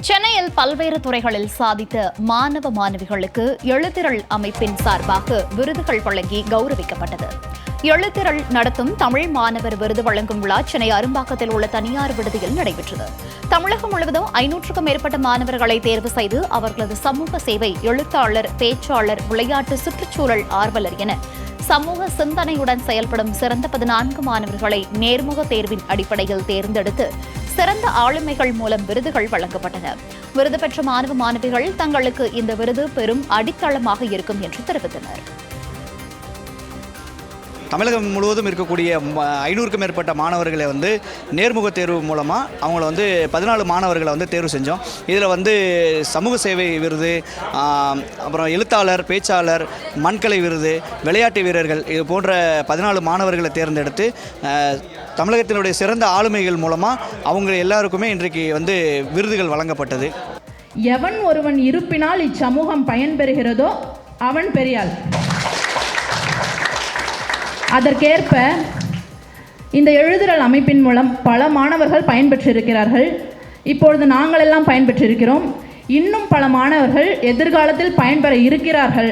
சென்னையில் பல்வேறு துறைகளில் சாதித்த மாணவ மாணவிகளுக்கு எழுத்திரள் அமைப்பின் சார்பாக விருதுகள் வழங்கி கௌரவிக்கப்பட்டது. எழுத்திரள் நடத்தும் தமிழ் மாணவர் விருது வழங்கும் விழா சென்னை அரும்பாக்கத்தில் உள்ள தனியார் விடுதியில் நடைபெற்றது. தமிழகம் முழுவதும் 500க்கும் மேற்பட்ட மாணவர்களை தேர்வு செய்து அவர்களது சமூக சேவை, எழுத்தாளர், பேச்சாளர், விளையாட்டு, சுற்றுச்சூழல் ஆர்வலர் என சமூக சிந்தனையுடன் செயல்படும் சிறந்த 14 மாணவர்களை நேர்முக தேர்வின் அடிப்படையில் தேர்ந்தெடுத்து சிறந்த ஆளுமைகள் மூலம் விருதுகள் வழங்கப்பட்டன. விருது பெற்ற மாணவ மாணவிகள் தங்களுக்கு இந்த விருது பெரும் அடித்தளமாக இருக்கும் என்று தெரிவித்தனர். தமிழகம் முழுவதும் இருக்கக்கூடிய 500க்கும் மேற்பட்ட மாணவர்களை நேர்முக தேர்வு மூலமாக அவங்கள 14 மாணவர்களை தேர்வு செஞ்சோம். இதில் சமூக சேவை விருது, அப்புறம் எழுத்தாளர், பேச்சாளர், மண்கலை விருது, விளையாட்டு வீரர்கள், இது போன்ற 14 மாணவர்களை தேர்ந்தெடுத்து தமிழகத்தினுடைய சிறந்த ஆளுமைகள் மூலமாக அவங்க எல்லாருக்குமே இன்றைக்கு விருதுகள் வழங்கப்பட்டது. எவன் ஒருவன் இருப்பினால் இச்சமூகம் பயன்பெறுகிறதோ அவன் பெரியாள். அதற்கேற்ப இந்த எழுத்திரள் அமைப்பின் மூலம் பல மாணவர்கள் பயன்பெற்றிருக்கிறார்கள். இப்பொழுது நாங்கள் எல்லாம் பயன்பெற்றிருக்கிறோம். இன்னும் பல மாணவர்கள் எதிர்காலத்தில் பயன்பெற இருக்கிறார்கள்.